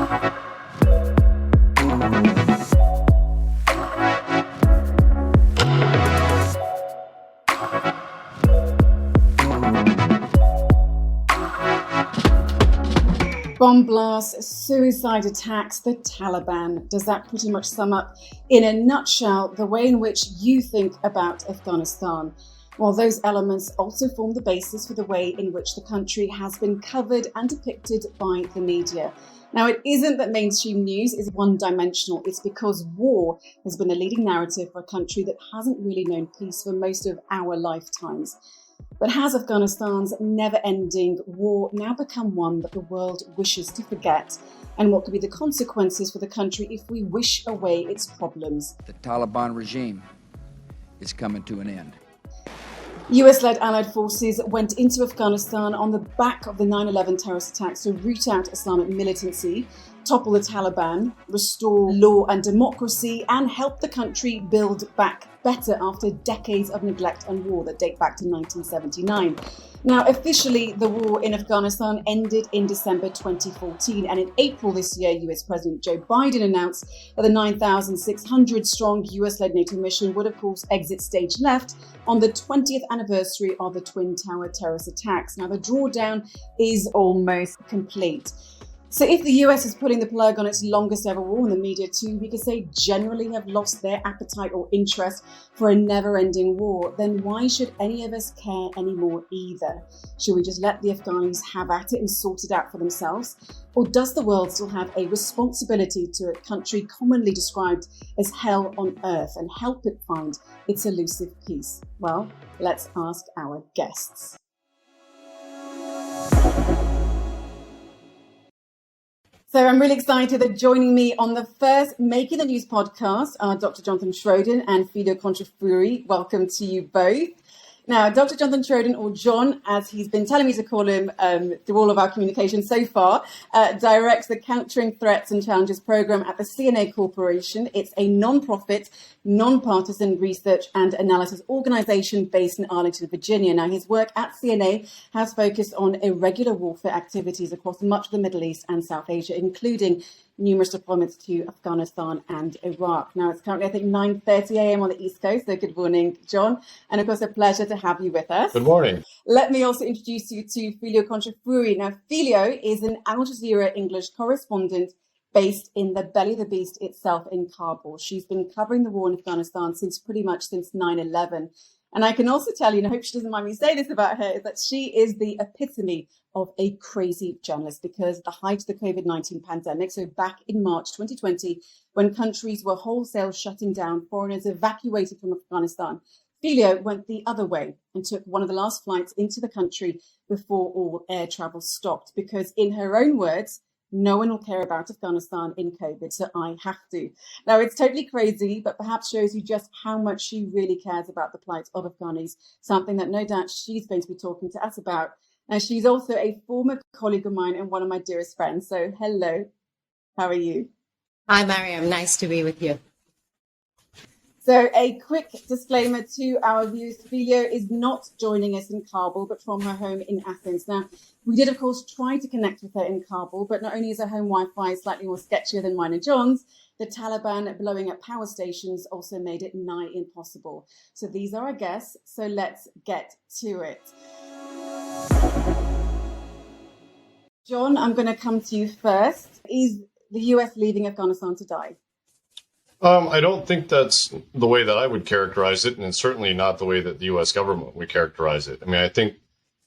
Bomb blasts, suicide attacks, the Taliban. Does that pretty much sum up, in a nutshell, the way in which you think about Afghanistan? Well, those elements also form the basis for the way in which the country has been covered and depicted by the media. Now, it isn't that mainstream news is one-dimensional. It's because war has been a leading narrative for a country that hasn't really known peace for most of our lifetimes. But has Afghanistan's never-ending war now become one that the world wishes to forget? And what could be the consequences for the country if we wish away its problems? The Taliban regime is coming to an end. US-led allied forces went into Afghanistan on the back of the 9/11 terrorist attacks to root out Islamic militancy, topple the Taliban, restore law and democracy, and help the country build back better after decades of neglect and war that date back to 1979. Now, officially, the war in Afghanistan ended in December 2014, and in April this year, US President Joe Biden announced that the 9,600-strong US-led NATO mission would, of course, exit stage left on the 20th anniversary of the Twin Tower terrorist attacks. Now, the drawdown is almost complete. So if the US is pulling the plug on its longest ever war, and the media too, we could say generally have lost their appetite or interest for a never-ending war, then why should any of us care anymore either? Should we just let the Afghanis have at it and sort it out for themselves? Or does the world still have a responsibility to a country commonly described as hell on earth and help it find its elusive peace? Well, let's ask our guests. So I'm really excited that joining me on the first Making the News podcast are Dr. Jonathan Schroden and Filio Kontrafouri. Welcome to you both. Now, Dr. Jonathan Schroden, or John, as he's been telling me to call him through all of our communication so far, directs the Countering Threats and Challenges program at the CNA Corporation. It's a non-profit, non-partisan research and analysis organization based in Arlington, Virginia. Now, his work at CNA has focused on irregular warfare activities across much of the Middle East and South Asia, including numerous deployments to Afghanistan and Iraq. Now, it's currently, I think, 9:30 a.m. on the East Coast. So good morning, John. And of course, a pleasure to have you with us. Good morning. Let me also introduce you to Filio Kontrafouri. Now, Filio is an Al Jazeera English correspondent based in the belly of the beast itself in Kabul. She's been covering the war in Afghanistan since 9/11. And I can also tell you, and I hope she doesn't mind me saying this about her, is that she is the epitome of a crazy journalist, because at the height of the COVID-19 pandemic, so back in March 2020, when countries were wholesale shutting down, foreigners evacuated from Afghanistan, Filio went the other way and took one of the last flights into the country before all air travel stopped, because in her own words, no one will care about Afghanistan in COVID, so I have to. Now, it's totally crazy, but perhaps shows you just how much she really cares about the plight of Afghanis, something that no doubt she's going to be talking to us about. Now, she's also a former colleague of mine and one of my dearest friends. So hello, how are you? Hi, Mariam. Nice to be with you. So a quick disclaimer to our viewers, Filio is not joining us in Kabul, but from her home in Athens. Now, we did, of course, try to connect with her in Kabul, but not only is her home Wi-Fi slightly more sketchier than mine and John's, the Taliban blowing up power stations also made it nigh impossible. So these are our guests, so let's get to it. John, I'm going to come to you first. Is the US leaving Afghanistan to die? I don't think that's the way that I would characterize it, and it's certainly not the way that the U.S. government would characterize it. I mean, I think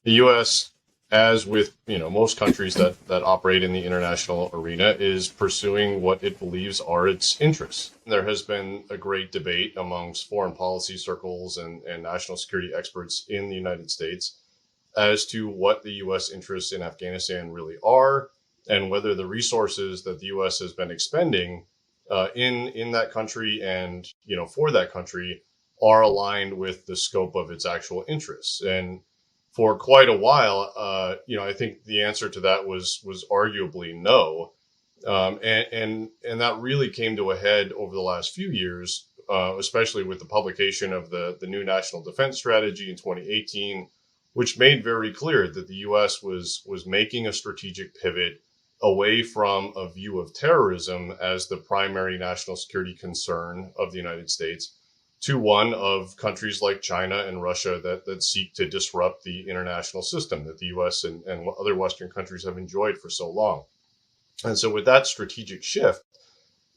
the U.S., as with most countries that operate in the international arena, is pursuing what it believes are its interests. There has been a great debate amongst foreign policy circles and national security experts in the United States as to what the U.S. interests in Afghanistan really are, and whether the resources that the U.S. has been expending in that country and for that country are aligned with the scope of its actual interests. And for quite a while, I think the answer to that was arguably no, and that really came to a head over the last few years, especially with the publication of the new National Defense Strategy in 2018, which made very clear that the U.S. was making a strategic pivot away from a view of terrorism as the primary national security concern of the United States to one of countries like China and Russia that seek to disrupt the international system that the US and other Western countries have enjoyed for so long. And so with that strategic shift,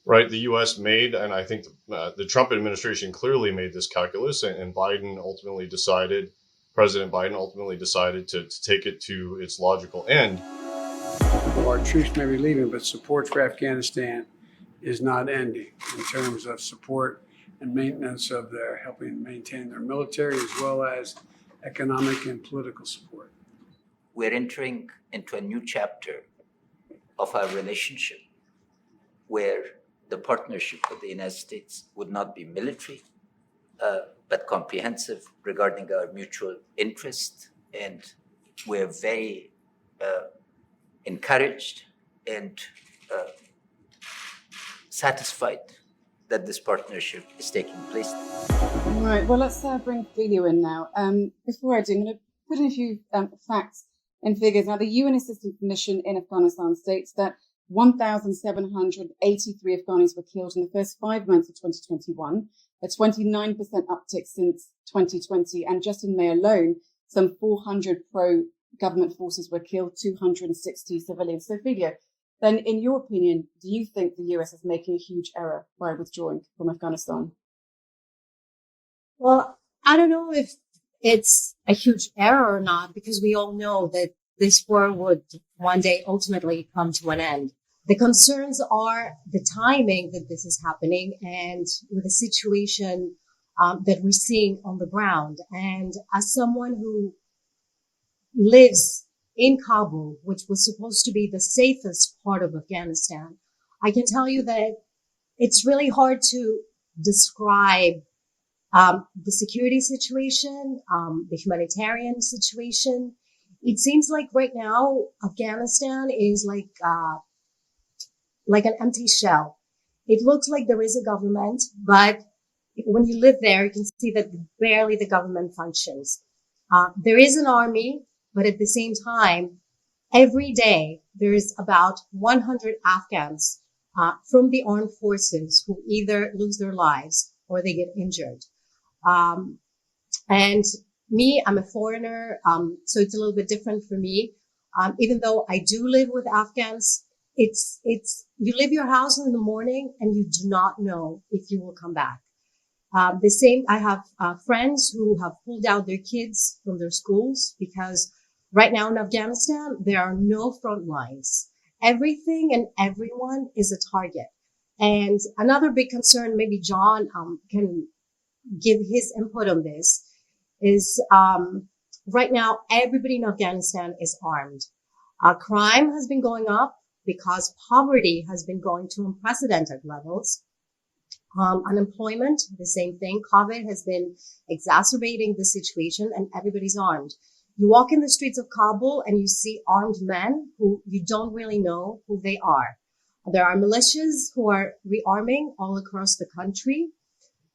right, the US made, and I think the Trump administration clearly made this calculus, and President Biden ultimately decided to take it to its logical end. Our troops may be leaving, but support for Afghanistan is not ending in terms of support and maintenance of their helping maintain their military as well as economic and political support. We're entering into a new chapter of our relationship where the partnership with the United States would not be military, but comprehensive regarding our mutual interest. And we're very encouraged and satisfied that this partnership is taking place. Right, well, let's bring Filio in now. Before I do, I'm going to put in a few facts and figures. Now, the UN Assistance Mission in Afghanistan states that 1,783 Afghanis were killed in the first 5 months of 2021, a 29% uptick since 2020. And just in May alone, some 400 pro-government forces were killed, 260 civilians. So, Filio, then in your opinion, do you think the US is making a huge error by withdrawing from Afghanistan? Well, I don't know if it's a huge error or not, because we all know that this war would one day ultimately come to an end. The concerns are the timing that this is happening and with the situation that we're seeing on the ground. And as someone who lives in Kabul, which was supposed to be the safest part of Afghanistan, I can tell you that it's really hard to describe the security situation, the humanitarian situation. It seems like right now Afghanistan is like an empty shell. It looks like there is a government, but when you live there, you can see that barely the government functions. There is an army, but at the same time, every day there is about 100 Afghans from the armed forces who either lose their lives or they get injured. And me, I'm a foreigner, so it's a little bit different for me. Even though I do live with Afghans, it's you leave your house in the morning and you do not know if you will come back. I have friends who have pulled out their kids from their schools because right now in Afghanistan, there are no front lines. Everything and everyone is a target. And another big concern, maybe John can give his input on this, is right now everybody in Afghanistan is armed. Crime has been going up because poverty has been going to unprecedented levels. Unemployment, the same thing. COVID has been exacerbating the situation and everybody's armed. You walk in the streets of Kabul and you see armed men who you don't really know who they are. There are militias who are rearming all across the country,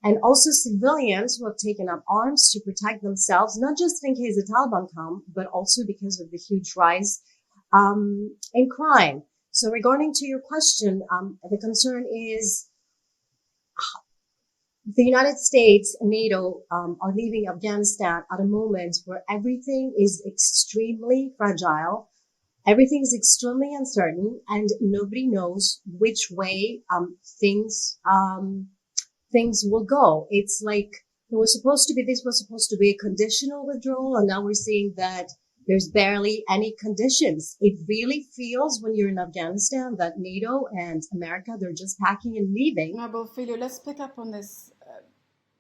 and also civilians who have taken up arms to protect themselves, not just in case the Taliban come, but also because of the huge rise in crime. So regarding to your question, the concern is the United States and NATO are leaving Afghanistan at a moment where everything is extremely fragile. Everything is extremely uncertain, and nobody knows which way things will go. It's like this was supposed to be a conditional withdrawal, and now we're seeing that there's barely any conditions. It really feels when you're in Afghanistan that NATO and America, they're just packing and leaving. No, but Filio, let's pick up on this,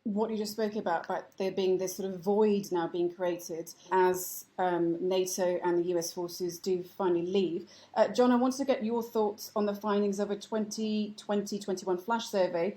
what you just spoke about there being this sort of void now being created as NATO and the US forces do finally leave. John, I wanted to get your thoughts on the findings of a 2020-21 flash survey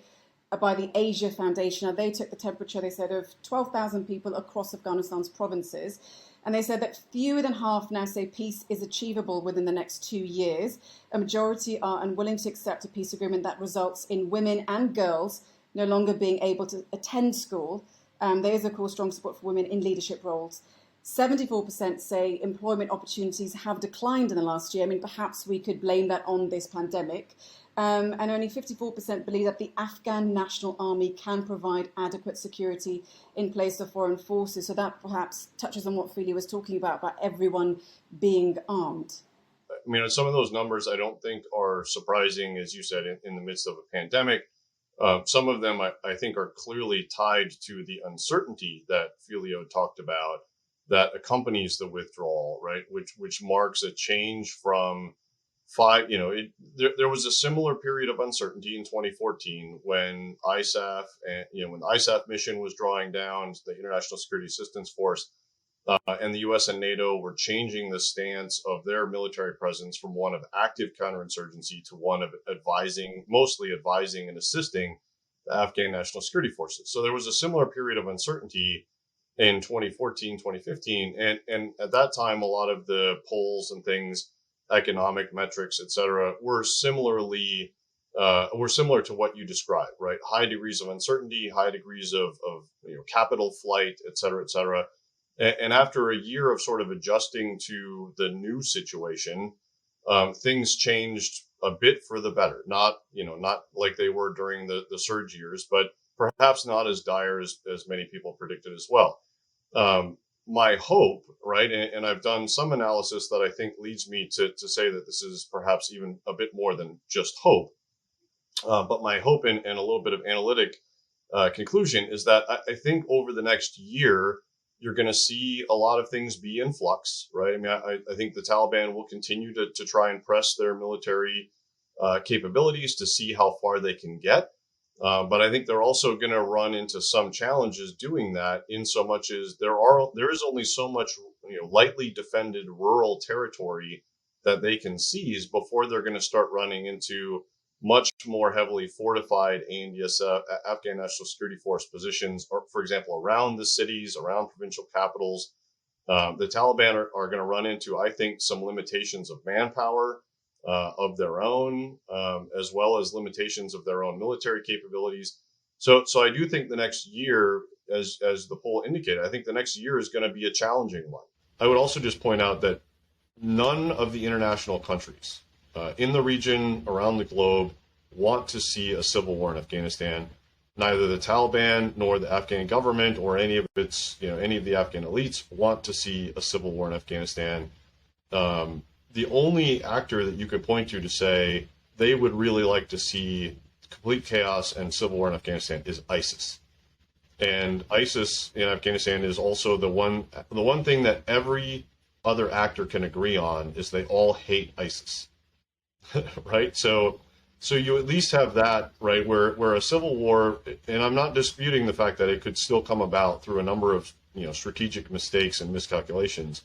by the Asia Foundation. Now, they took the temperature, they said, of 12,000 people across Afghanistan's provinces. And they said that fewer than half now say peace is achievable within the next 2 years. A majority are unwilling to accept a peace agreement that results in women and girls no longer being able to attend school. There is, of course, strong support for women in leadership roles. 74% say employment opportunities have declined in the last year. I mean, perhaps we could blame that on this pandemic. And only 54% believe that the Afghan National Army can provide adequate security in place of foreign forces. So that perhaps touches on what Filio was talking about everyone being armed. I mean, some of those numbers I don't think are surprising, as you said, in the midst of a pandemic. Some of them I think are clearly tied to the uncertainty that Filio talked about that accompanies the withdrawal, right? Which marks a change from there was a similar period of uncertainty in 2014 when ISAF when the ISAF mission was drawing down, the International Security Assistance Force, and the US and NATO were changing the stance of their military presence from one of active counterinsurgency to one of mostly advising and assisting the Afghan National Security Forces. So there was a similar period of uncertainty in 2014, 2015. And at that time, a lot of the polls and things, economic metrics, et cetera, were similar to what you described, right? High degrees of uncertainty, high degrees of capital flight, et cetera, et cetera. And after a year of sort of adjusting to the new situation, things changed a bit for the better. Not like they were during the surge years, but perhaps not as dire as many people predicted as well. My hope, right, and I've done some analysis that I think leads me to say that this is perhaps even a bit more than just hope. But my hope and a little bit of analytic conclusion is that I think over the next year, you're going to see a lot of things be in flux, right? I mean, I think the Taliban will continue to try and press their military capabilities to see how far they can get. But I think they're also going to run into some challenges doing that, in so much as there is only so much lightly defended rural territory that they can seize before they're going to start running into much more heavily fortified ANDSF, Afghan National Security Force positions, or, for example, around the cities, around provincial capitals. The Taliban are going to run into, I think, some limitations of manpower of their own, as well as limitations of their own military capabilities. So I do think the next year, as the poll indicated, I think the next year is going to be a challenging one. I would also just point out that none of the international countries in the region, around the globe, want to see a civil war in Afghanistan. Neither the Taliban nor the Afghan government or any of any of the Afghan elites want to see a civil war in Afghanistan. The only actor that you could point to say they would really like to see complete chaos and civil war in Afghanistan is ISIS. And ISIS in Afghanistan is also the one thing that every other actor can agree on is they all hate ISIS. Right? So you at least have that, right, where a civil war, and I'm not disputing the fact that it could still come about through a number of strategic mistakes and miscalculations,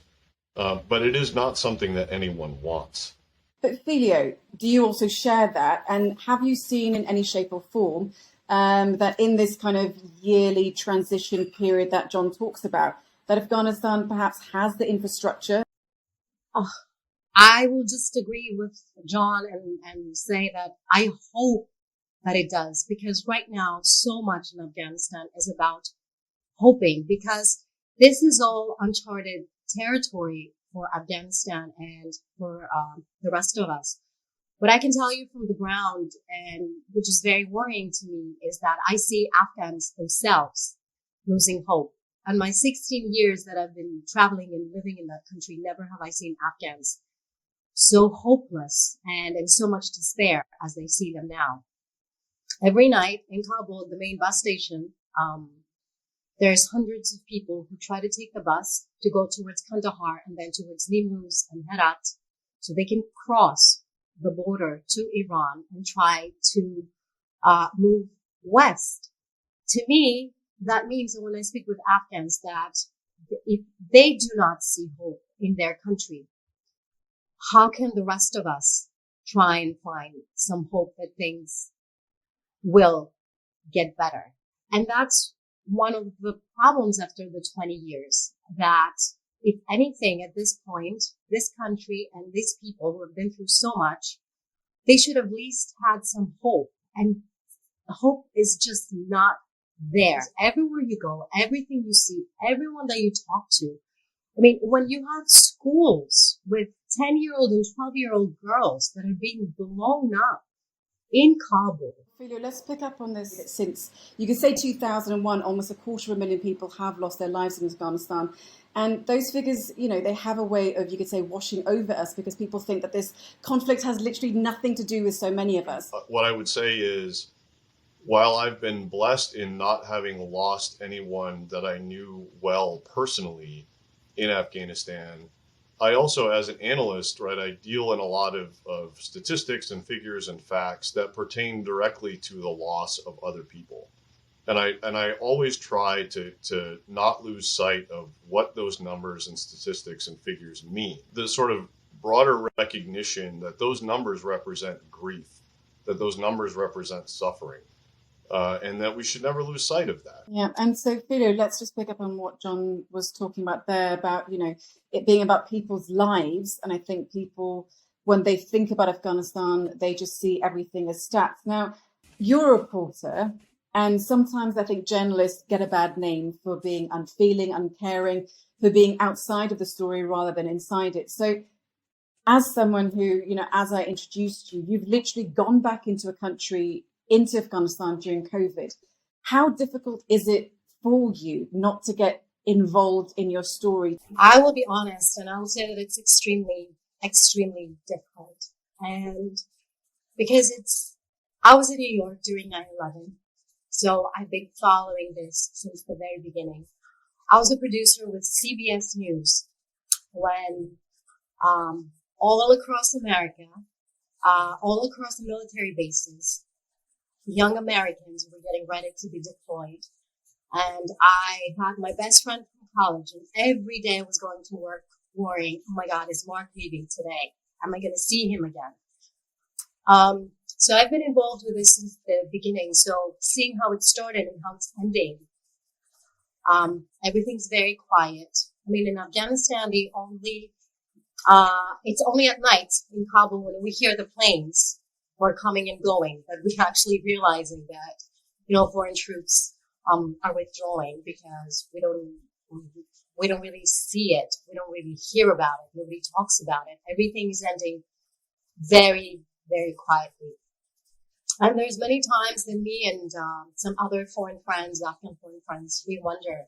but it is not something that anyone wants. But Filio, do you also share that? And have you seen in any shape or form that in this kind of yearly transition period that John talks about, that Afghanistan perhaps has the infrastructure? I will just agree with John and say that I hope that it does, because right now so much in Afghanistan is about hoping, because this is all uncharted territory for Afghanistan and for the rest of us. What I can tell you from the ground, and which is very worrying to me, is that I see Afghans themselves losing hope. In my 16 years that I've been traveling and living in that country, never have I seen Afghans so hopeless and in so much despair as they see them now. Every night in Kabul, the main bus station, there's hundreds of people who try to take the bus to go towards Kandahar and then towards Nimruz and Herat, so they can cross the border to Iran and try to move west. To me, that means that when I speak with Afghans, that if they do not see hope in their country, how can the rest of us try and find some hope that things will get better? And that's one of the problems after the 20 years, that if anything at this point, this country and these people who have been through so much, they should have at least had some hope. And hope is just not there. Everywhere you go, everything you see, everyone that you talk to, I mean, when you have schools with 10-year-old and 12-year-old girls that are being blown up in Kabul. Filio, let's pick up on this. Since you could say 2001, almost 250,000 people have lost their lives in Afghanistan. And those figures, they have a way of, you could say, washing over us because people think that this conflict has literally nothing to do with so many of us. What I would say is, while I've been blessed in not having lost anyone that I knew well personally in Afghanistan, I also, as an analyst, right, I deal in a lot of statistics and figures and facts that pertain directly to the loss of other people. And I always try to not lose sight of what those numbers and statistics and figures mean. The sort of broader recognition that those numbers represent grief, that those numbers represent suffering, and that we should never lose sight of that. Yeah, and so Filio, let's just pick up on what John was talking about there about, it being about people's lives. And I think people, when they think about Afghanistan, they just see everything as stats. Now, you're a reporter, and sometimes I think journalists get a bad name for being unfeeling, uncaring, for being outside of the story rather than inside it. So as someone who, as I introduced you, you've literally gone back into a country, into Afghanistan during COVID. How difficult is it for you not to get involved in your story? I will be honest, and I will say that it's extremely, extremely difficult. And because I was in New York during 9/11, so I've been following this since the very beginning. I was a producer with CBS News when all across America, all across the military bases, young Americans were getting ready to be deployed. And I had my best friend from college, and every day I was going to work worrying, oh my God, is Mark leaving today? Am I going to see him again? So I've been involved with this since the beginning. So seeing how it started and how it's ending, everything's very quiet. I mean, in Afghanistan, it's only at night in Kabul when we hear the planes were coming and going that we're actually realizing that, foreign troops are withdrawing because we don't really see it. We don't really hear about it. Nobody talks about it. Everything is ending very, very quietly. And there's many times that me and some other foreign friends, Afghan foreign friends, we wonder,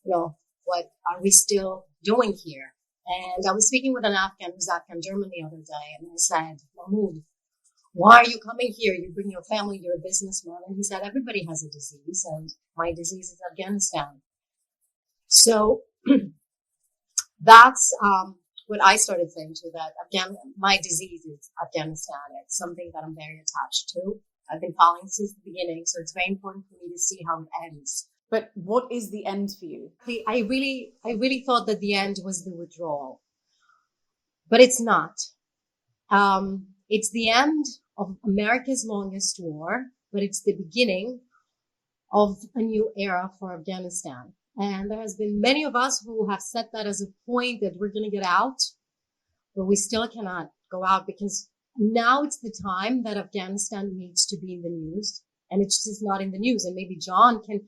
what are we still doing here? And I was speaking with an Afghan who's Afghan German the other day, and I said, Mahmoud, why are you coming here? You bring your family, you're a businessman. And he said, everybody has a disease, and my disease is Afghanistan. So that's what I started saying to that. My disease is Afghanistan. It's something that I'm very attached to. I've been following since the beginning, so it's very important for me to see how it ends. But what is the end for you? I really thought that the end was the withdrawal, but it's not. It's the end of America's longest war, but it's the beginning of a new era for Afghanistan. And there has been many of us who have set that as a point that we're going to get out, but we still cannot go out because now it's the time that Afghanistan needs to be in the news, and it's just not in the news. And maybe John can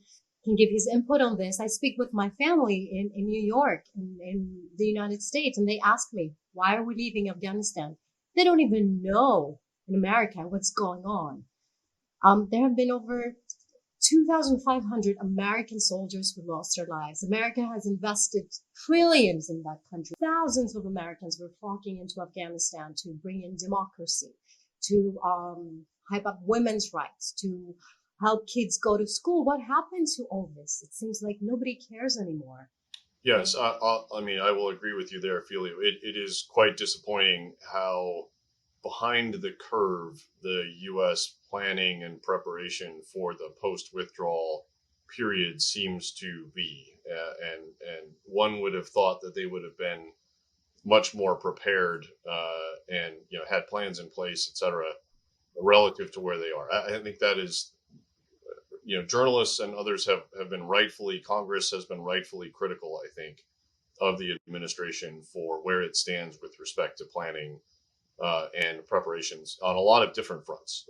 give his input on this. I speak with my family in New York, in the United States, and they ask me, why are we leaving Afghanistan? They don't even know in America what's going on. There have been over 2,500 American soldiers who lost their lives. America has invested trillions in that country. Thousands of Americans were flocking into Afghanistan to bring in democracy, to hype up women's rights, to help kids go to school. What happened to all this? It seems like nobody cares anymore. Yes, I will agree with you there, Filio. It is quite disappointing how behind the curve the U.S. planning and preparation for the post-withdrawal period seems to be. And one would have thought that they would have been much more prepared and had plans in place, et cetera, relative to where they are. I think that is, journalists and others have been rightfully, Congress has been rightfully critical, I think, of the administration for where it stands with respect to planning and preparations on a lot of different fronts.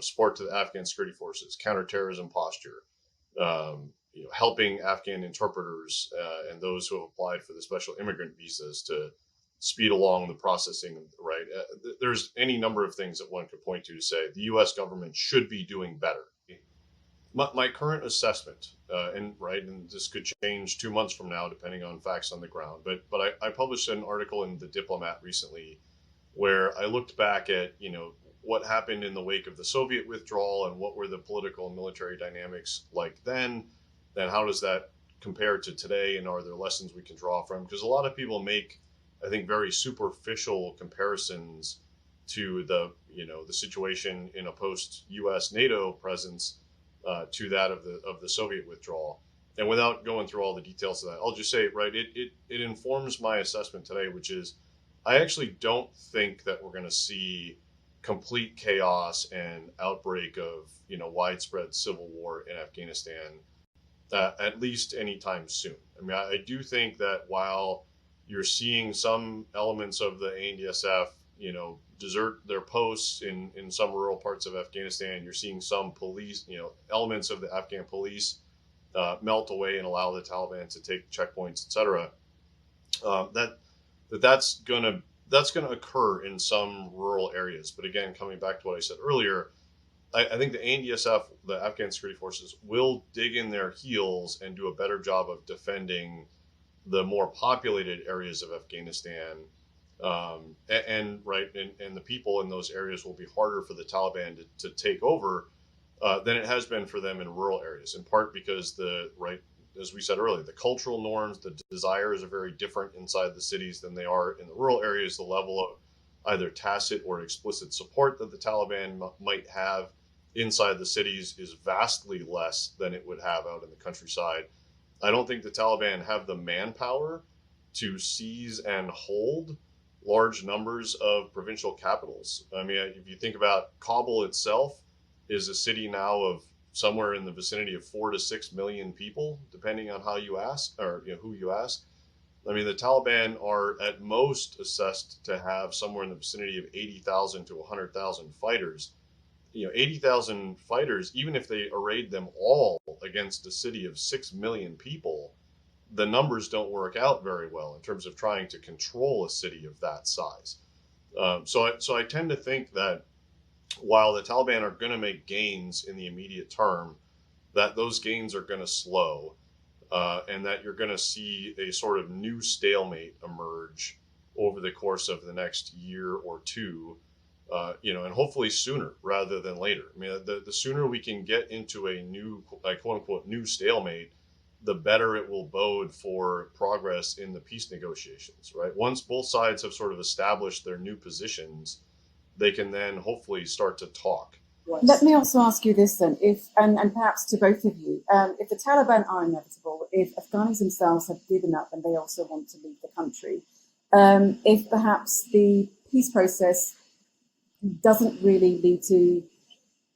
Support to the Afghan security forces, counterterrorism posture, helping Afghan interpreters and those who have applied for the special immigrant visas to speed along the processing, right? There's any number of things that one could point to say the U.S. government should be doing better. My current assessment, and this could change 2 months from now, depending on facts on the ground. But I published an article in The Diplomat recently, where I looked back at what happened in the wake of the Soviet withdrawal and what were the political and military dynamics like then, and how does that compare to today, and are there lessons we can draw from? Because a lot of people make, I think, very superficial comparisons to the situation in a post US-NATO presence to that of the Soviet withdrawal. And without going through all the details of that, I'll just say, it informs my assessment today, which is I actually don't think that we're going to see complete chaos and outbreak of widespread civil war in Afghanistan, at least anytime soon. I mean, I do think that while you're seeing some elements of the ANDSF, desert their posts in some rural parts of Afghanistan. You're seeing some police, elements of the Afghan police melt away and allow the Taliban to take checkpoints, etc. That's gonna occur in some rural areas. But again, coming back to what I said earlier, I think the ANDSF, the Afghan security forces, will dig in their heels and do a better job of defending the more populated areas of Afghanistan. And the people in those areas will be harder for the Taliban to take over than it has been for them in rural areas, in part because as we said earlier, the cultural norms, the desires are very different inside the cities than they are in the rural areas. The level of either tacit or explicit support that the Taliban might have inside the cities is vastly less than it would have out in the countryside. I don't think the Taliban have the manpower to seize and hold large numbers of provincial capitals. I mean, if you think about Kabul itself, is a city now of somewhere in the vicinity of 4 to 6 million people, depending on how you ask or who you ask. I mean, the Taliban are at most assessed to have somewhere in the vicinity of 80,000 to 100,000 fighters. 80,000 fighters, even if they arrayed them all against a city of 6 million people, the numbers don't work out very well in terms of trying to control a city of that size. So I tend to think that while the Taliban are going to make gains in the immediate term, that those gains are going to slow, and that you're going to see a sort of new stalemate emerge over the course of the next year or two, and hopefully sooner rather than later. I mean, the sooner we can get into a new, quote unquote, new stalemate, the better it will bode for progress in the peace negotiations, right? Once both sides have sort of established their new positions, they can then hopefully start to talk. Let me also ask you this then, and perhaps to both of you, if the Taliban are inevitable, if Afghanis themselves have given up and they also want to leave the country, if perhaps the peace process doesn't really lead to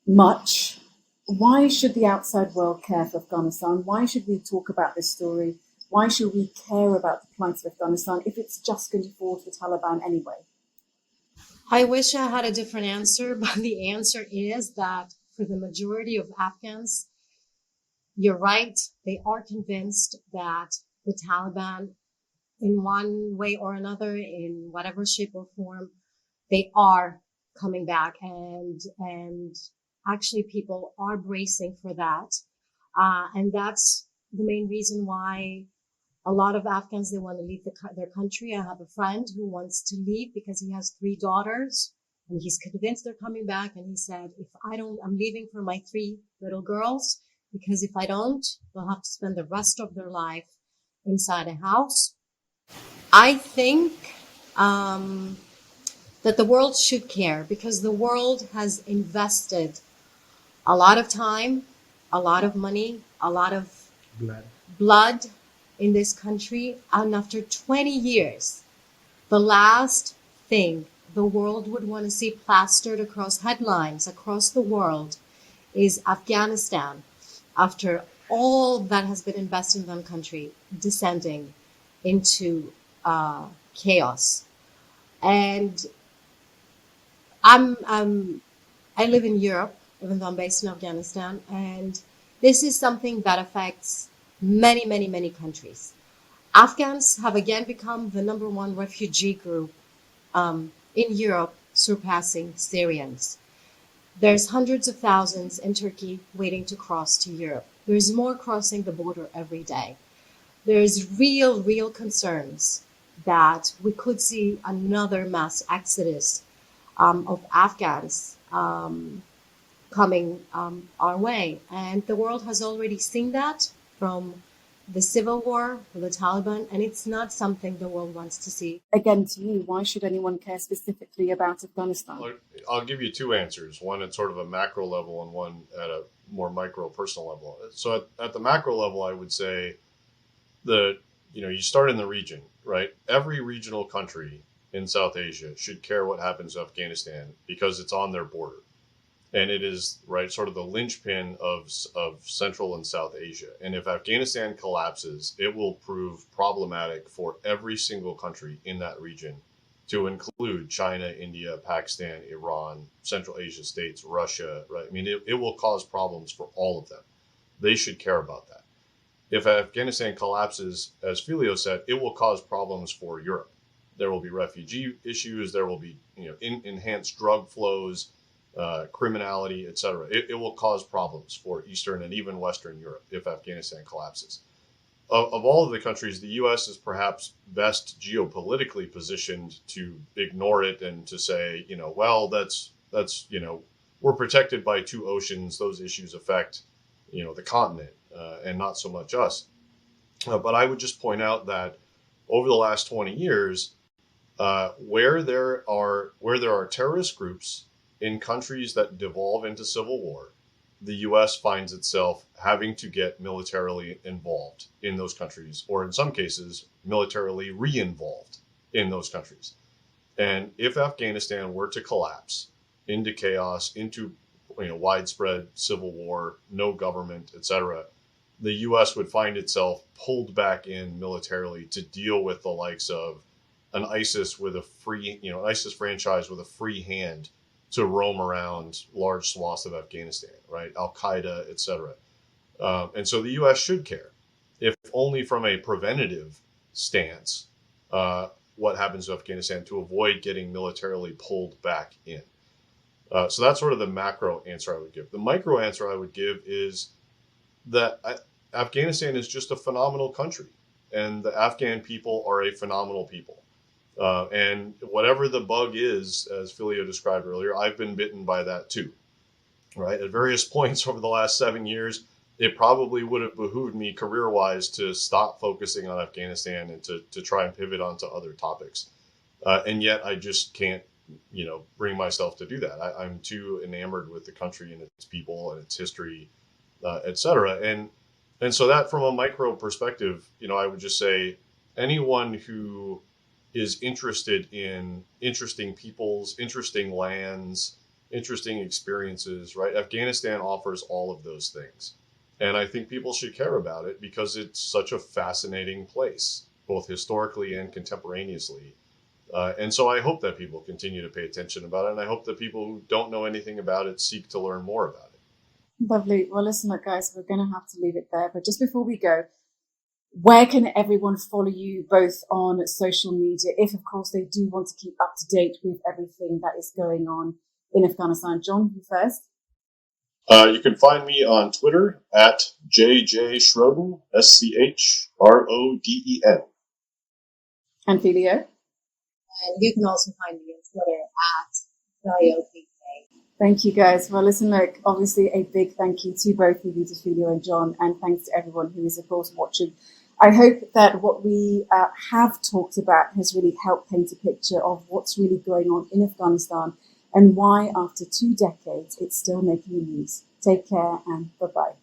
much, why should the outside world care for Afghanistan? Why should we talk about this story? Why should we care about the plight of Afghanistan if it's just going to fall to the Taliban anyway? I wish I had a different answer, but the answer is that for the majority of Afghans, you're right. They are convinced that the Taliban, in one way or another, in whatever shape or form, they are coming back, and actually people are bracing for that. And that's the main reason why a lot of Afghans, they want to leave their country. I have a friend who wants to leave because he has 3 daughters and he's convinced they're coming back. And he said, I'm leaving for my 3 little girls, because if I don't, they'll have to spend the rest of their life inside a house. I think that the world should care, because the world has invested a lot of time, a lot of money, a lot of blood in this country. And after 20 years, the last thing the world would want to see plastered across headlines across the world is Afghanistan, after all that has been invested in that country, descending into chaos. And I live in Europe, even though I'm based in Afghanistan, and this is something that affects many, many, many countries. Afghans have again become the number one refugee group in Europe, surpassing Syrians. There's hundreds of thousands in Turkey waiting to cross to Europe. There's more crossing the border every day. There's real concerns that we could see another mass exodus of Afghans coming our way. And the world has already seen that from the civil war, the Taliban, and it's not something the world wants to see. Again, to you, why should anyone care specifically about Afghanistan? I'll give you two answers, one at sort of a macro level and one at a more micro personal level. So at the macro level, I would say you start in the region, right? Every regional country in South Asia should care what happens to Afghanistan because it's on their border. And it is, right, sort of the linchpin of Central and South Asia. And if Afghanistan collapses, it will prove problematic for every single country in that region, to include China, India, Pakistan, Iran, Central Asia states, Russia, right? I mean, it will cause problems for all of them. They should care about that. If Afghanistan collapses, as Filio said, it will cause problems for Europe. There will be refugee issues. There will be enhanced drug flows, criminality, etc. It will cause problems for Eastern and even Western Europe if Afghanistan collapses. Of all of the countries, the U.S. is perhaps best geopolitically positioned to ignore it and to say, well, that's we're protected by two oceans. Those issues affect, the continent and not so much us. But I would just point out that over the last 20 years, where there are terrorist groups in countries that devolve into civil war, the U.S. finds itself having to get militarily involved in those countries, or in some cases, militarily re-involved in those countries. And if Afghanistan were to collapse into chaos, into widespread civil war, no government, etc., the U.S. would find itself pulled back in militarily to deal with the likes of an ISIS with a free, ISIS franchise with a free hand to roam around large swaths of Afghanistan, right? Al-Qaeda, etc. And so the U.S. should care, if only from a preventative stance, what happens to Afghanistan to avoid getting militarily pulled back in. So that's sort of the macro answer I would give. The micro answer I would give is that Afghanistan is just a phenomenal country, and the Afghan people are a phenomenal people. And whatever the bug is, as Filio described earlier, I've been bitten by that too, right? At various points over the last 7 years, it probably would have behooved me career-wise to stop focusing on Afghanistan and to try and pivot onto other topics. And yet I just can't, bring myself to do that. I'm too enamored with the country and its people and its history, et cetera. And so that from a micro perspective, I would just say anyone who is interested in interesting peoples, interesting lands, interesting experiences, right? Afghanistan offers all of those things. And I think people should care about it because it's such a fascinating place, both historically and contemporaneously. And so I hope that people continue to pay attention about it. And I hope that people who don't know anything about it seek to learn more about it. Lovely. Well, listen, guys, we're going to have to leave it there. But just before we go, where can everyone follow you both on social media, if, of course, they do want to keep up to date with everything that is going on in Afghanistan? John, you first. You can find me on Twitter at JJ Schroden, SCHRODEN. And Filio? And you can also find me on Twitter at FilioPK. Thank you, guys. Well, listen, look, obviously a big thank you to both of you, to Filio and John, and thanks to everyone who is, of course, watching. I hope that what we have talked about has really helped paint a picture of what's really going on in Afghanistan and why, after 2 decades, it's still making the news. Take care and bye-bye.